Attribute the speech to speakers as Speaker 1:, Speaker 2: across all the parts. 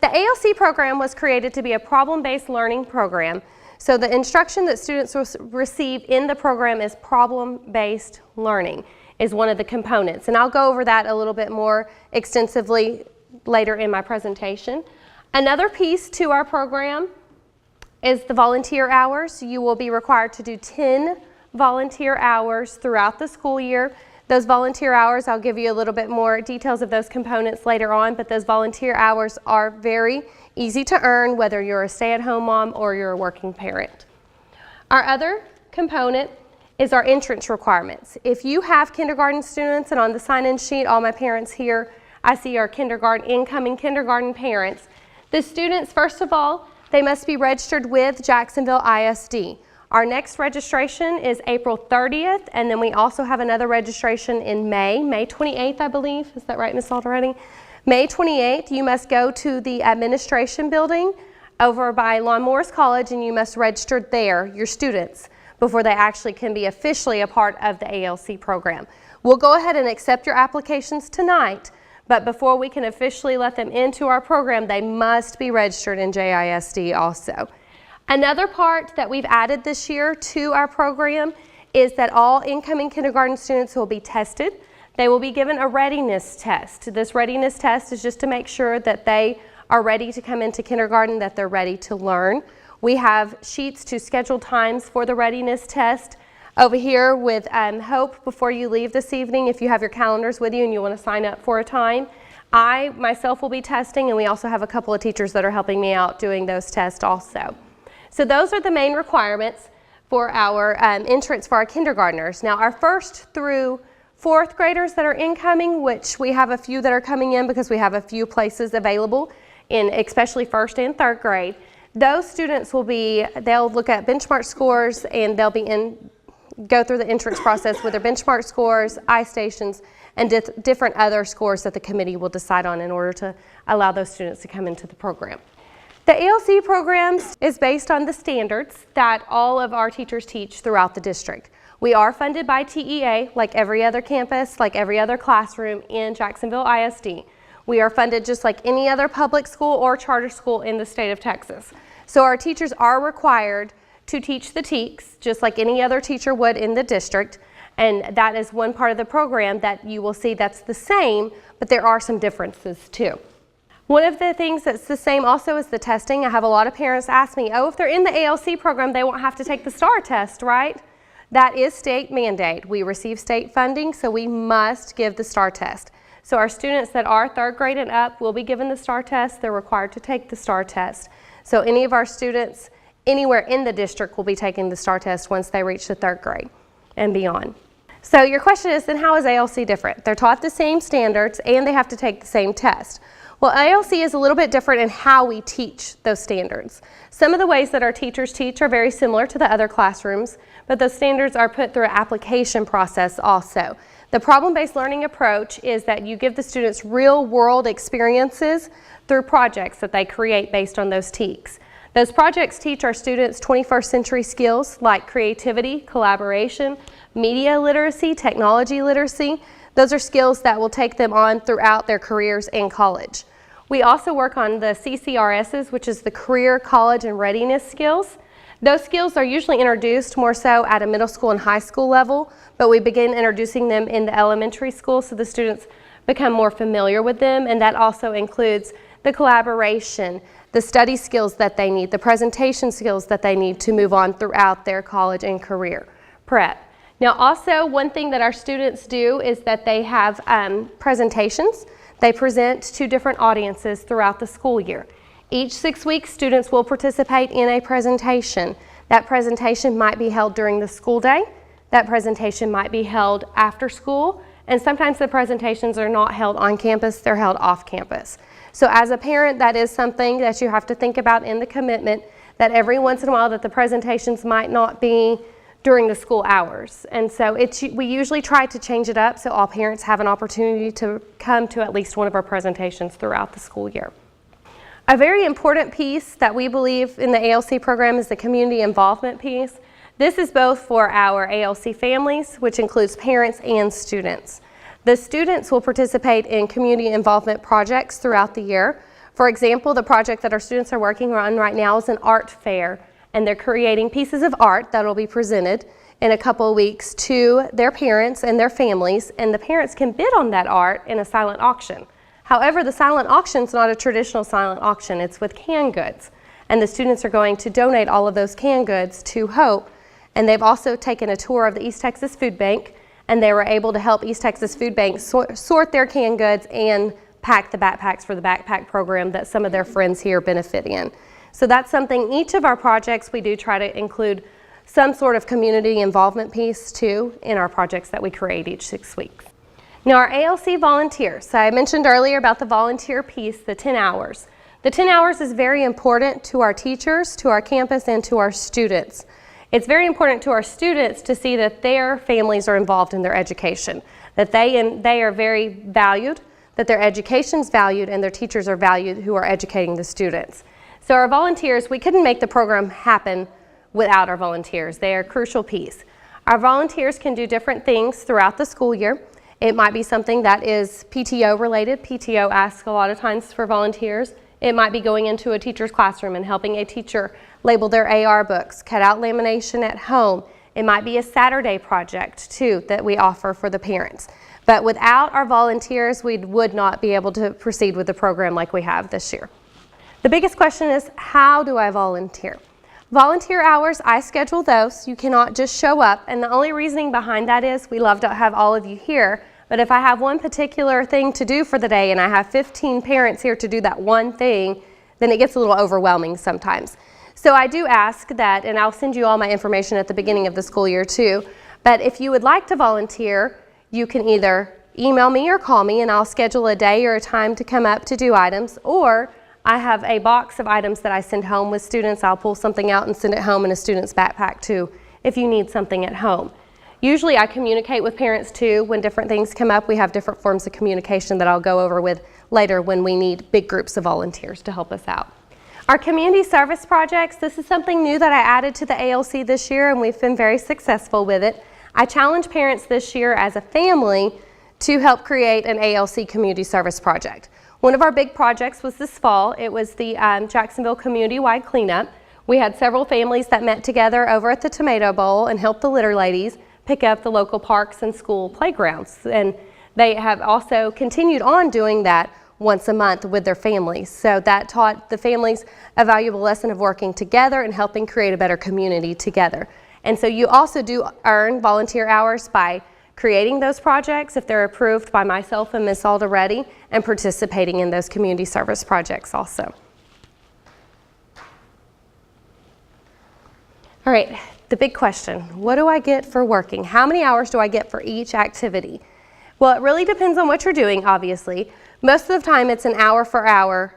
Speaker 1: The ALC program was created to be a problem-based learning program. So the instruction that students receive in the program is problem-based learning is one of the components. And I'll go over that a little bit more extensively later in my presentation. Another piece to our program is the volunteer hours. You will be required to do 10 volunteer hours throughout the school year. Those volunteer hours, I'll give you a little bit more details of those components later on, but those volunteer hours are very easy to earn whether you're a stay-at-home mom or you're a working parent. Our other component is our entrance requirements. If you have kindergarten students, and on the sign-in sheet, all my parents here, I see our incoming kindergarten parents. The students, first of all, they must be registered with Jacksonville ISD. Our next registration is April 30th, and then we also have another registration in May 28th, I believe. Is that right, Ms. Alderready? May 28th, you must go to the administration building over by Lon Morris College, and you must register there, your students, before they actually can be officially a part of the ALC program. We'll go ahead and accept your applications tonight, but before we can officially let them into our program, they must be registered in JISD also. Another part that we've added this year to our program is that all incoming kindergarten students will be tested. They will be given a readiness test. This readiness test is just to make sure that they are ready to come into kindergarten, that they're ready to learn. We have sheets to schedule times for the readiness test over here with Hope before you leave this evening. If you have your calendars with you and you want to sign up for a time, I myself will be testing, and we also have a couple of teachers that are helping me out doing those tests also. So those are the main requirements for our entrance for our kindergartners. Now our 1st through 4th graders that are incoming, which we have a few that are coming in because we have a few places available in especially 1st and 3rd grade, those students they'll look at benchmark scores, and they'll go through the entrance process with their benchmark scores, I-stations, and different other scores that the committee will decide on in order to allow those students to come into the program. The ALC programs is based on the standards that all of our teachers teach throughout the district. We are funded by TEA, like every other campus, like every other classroom in Jacksonville ISD. We are funded just like any other public school or charter school in the state of Texas. So our teachers are required to teach the TEKS, just like any other teacher would in the district. And that is one part of the program that you will see that's the same, but there are some differences too. One of the things that's the same also is the testing. I have a lot of parents ask me, oh, if they're in the ALC program, they won't have to take the STAR test, right? That is state mandate. We receive state funding, so we must give the STAR test. So our students that are 3rd grade and up will be given the STAR test. They're required to take the STAR test. So any of our students anywhere in the district will be taking the STAR test once they reach the 3rd grade and beyond. So your question is, then how is ALC different? They're taught the same standards and they have to take the same test. Well, ALC is a little bit different in how we teach those standards. Some of the ways that our teachers teach are very similar to the other classrooms, but those standards are put through an application process also. The problem-based learning approach is that you give the students real-world experiences through projects that they create based on those TEKS. Those projects teach our students 21st century skills like creativity, collaboration, media literacy, technology literacy. Those are skills that will take them on throughout their careers in college. We also work on the CCRSs, which is the career, college, and readiness skills. Those skills are usually introduced more so at a middle school and high school level, but we begin introducing them in the elementary school so the students become more familiar with them, and that also includes the collaboration, the study skills that they need, the presentation skills that they need to move on throughout their college and career prep. Now also, one thing that our students do is that they have presentations. They present to different audiences throughout the school year. Each 6 weeks, students will participate in a presentation. That presentation might be held during the school day. That presentation might be held after school. And sometimes the presentations are not held on campus, they're held off campus. So as a parent, that is something that you have to think about in the commitment, that every once in a while that the presentations might not be during the school hours. And so we usually try to change it up so all parents have an opportunity to come to at least one of our presentations throughout the school year. A very important piece that we believe in the ALC program is the community involvement piece. This is both for our ALC families, which includes parents and students. The students will participate in community involvement projects throughout the year. For example, the project that our students are working on right now is an art fair, and they're creating pieces of art that will be presented in a couple of weeks to their parents and their families, and the parents can bid on that art in a silent auction. However, the silent auction is not a traditional silent auction, it's with canned goods. And the students are going to donate all of those canned goods to Hope, and they've also taken a tour of the East Texas Food Bank, and they were able to help East Texas Food Bank sort their canned goods and pack the backpacks for the backpack program that some of their friends here benefit in. So that's something, each of our projects we do try to include some sort of community involvement piece too in our projects that we create each 6 weeks. Now our ALC volunteers, so I mentioned earlier about the volunteer piece, the 10 hours. The 10 hours is very important to our teachers, to our campus, and to our students. It's very important to our students to see that their families are involved in their education, that they are very valued, that their education's valued, and their teachers are valued who are educating the students. So our volunteers, we couldn't make the program happen without our volunteers. They are a crucial piece. Our volunteers can do different things throughout the school year. It might be something that is PTO related. PTO asks a lot of times for volunteers. It might be going into a teacher's classroom and helping a teacher label their AR books, cut out lamination at home. It might be a Saturday project too that we offer for the parents. But without our volunteers, we would not be able to proceed with the program like we have this year. The biggest question is, how do I volunteer? Volunteer hours, I schedule those. You cannot just show up, and the only reasoning behind that is we love to have all of you here, but if I have one particular thing to do for the day and I have 15 parents here to do that one thing, then it gets a little overwhelming sometimes. So I do ask that, and I'll send you all my information at the beginning of the school year too, but if you would like to volunteer, you can either email me or call me and I'll schedule a day or a time to come up to do items, or I have a box of items that I send home with students. I'll pull something out and send it home in a student's backpack too if you need something at home. Usually I communicate with parents too when different things come up. We have different forms of communication that I'll go over with later when we need big groups of volunteers to help us out. Our community service projects, this is something new that I added to the ALC this year, and we've been very successful with it. I challenge parents this year as a family to help create an ALC community service project. One of our big projects was this fall. It was the Jacksonville community-wide cleanup. We had several families that met together over at the Tomato Bowl and helped the litter ladies pick up the local parks and school playgrounds. And they have also continued on doing that once a month with their families. So that taught the families a valuable lesson of working together and helping create a better community together. And so you also do earn volunteer hours by creating those projects if they're approved by myself and Ms. Alda Reddy, and participating in those community service projects also. All right, the big question, what do I get for working? How many hours do I get for each activity? Well, it really depends on what you're doing, obviously. Most of the time it's an hour for hour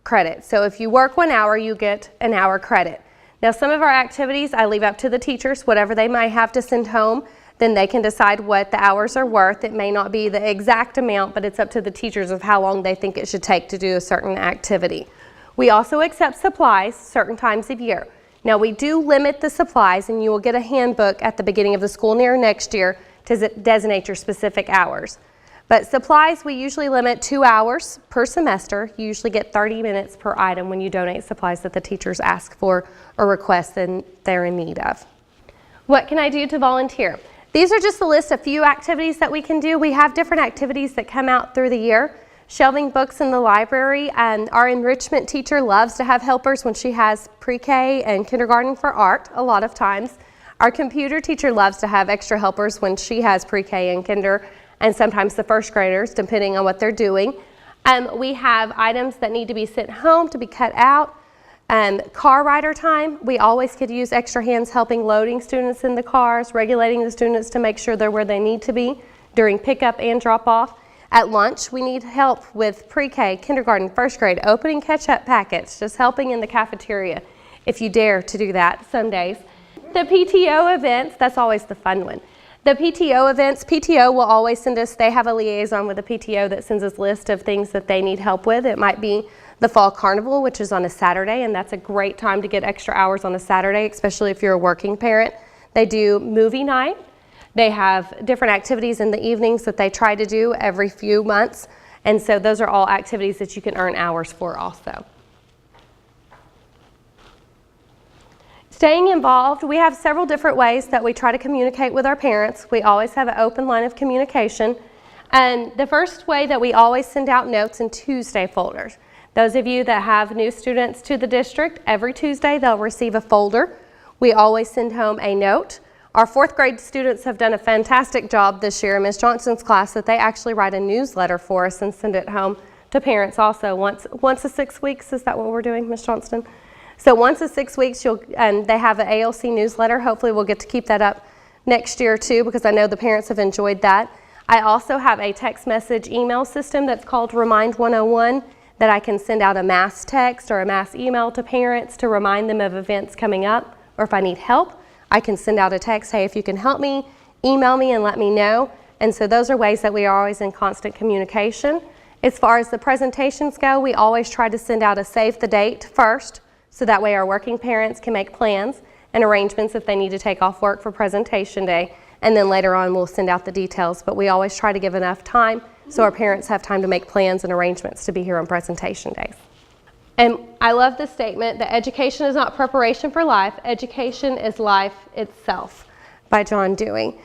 Speaker 1: credit. So if you work 1 hour, you get an hour credit. Now some of our activities I leave up to the teachers, whatever they might have to send home, then they can decide what the hours are worth. It may not be the exact amount, but it's up to the teachers of how long they think it should take to do a certain activity. We also accept supplies certain times of year. Now we do limit the supplies, and you will get a handbook at the beginning of the school year next year to designate your specific hours. But supplies, we usually limit 2 hours per semester. You usually get 30 minutes per item when you donate supplies that the teachers ask for or request and they're in need of. What can I do to volunteer? These are just a list of few activities that we can do. We have different activities that come out through the year. Shelving books in the library, and our enrichment teacher loves to have helpers when she has pre-K and kindergarten for art a lot of times. Our computer teacher loves to have extra helpers when she has pre-K and kinder, and sometimes the first graders, depending on what they're doing. We have items that need to be sent home to be cut out. Car rider time, we always could use extra hands helping loading students in the cars, regulating the students to make sure they're where they need to be during pickup and drop off. At lunch, we need help with pre-K, kindergarten, first grade, opening catch-up packets, just helping in the cafeteria if you dare to do that some days. The PTO events, that's always the fun one. The PTO events, PTO will always send us, they have a liaison with the PTO that sends us a list of things that they need help with. It might be the Fall Carnival, which is on a Saturday, and that's a great time to get extra hours on a Saturday, especially if you're a working parent. They do movie night. They have different activities in the evenings that they try to do every few months, And so those are all activities that you can earn hours for also. Staying involved, we have several different ways that we try to communicate with our parents. We always have an open line of communication. And the first way that we always send out notes in Tuesday folders. Those of you that have new students to the district, every Tuesday they'll receive a folder. We always send home a note. Our 4th grade students have done a fantastic job this year in Ms. Johnson's class that they actually write a newsletter for us and send it home to parents also once a 6 weeks. Is that what we're doing, Ms. Johnston? So once a 6 weeks, they have an ALC newsletter. Hopefully we'll get to keep that up next year too, because I know the parents have enjoyed that. I also have a text message email system that's called Remind 101 that I can send out a mass text or a mass email to parents to remind them of events coming up, or if I need help, I can send out a text, hey, if you can help me, email me and let me know. And so those are ways that we are always in constant communication. As far as the presentations go, we always try to send out a save the date first, so that way our working parents can make plans and arrangements if they need to take off work for presentation day. And then later on we'll send out the details, but we always try to give enough time so our parents have time to make plans and arrangements to be here on presentation days. And I love this statement that education is not preparation for life, education is life itself, by John Dewey.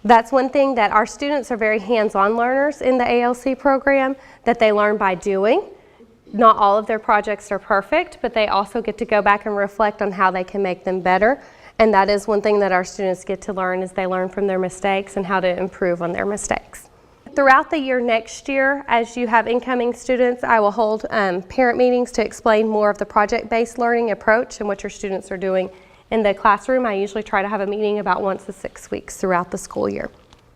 Speaker 1: That's one thing that our students are very hands-on learners in the ALC program, that they learn by doing. Not all of their projects are perfect, but they also get to go back and reflect on how they can make them better. And that is one thing that our students get to learn, is they learn from their mistakes and how to improve on their mistakes. Throughout the year next year, as you have incoming students, I will hold parent meetings to explain more of the project-based learning approach and what your students are doing in the classroom. I usually try to have a meeting about once a 6 weeks throughout the school year.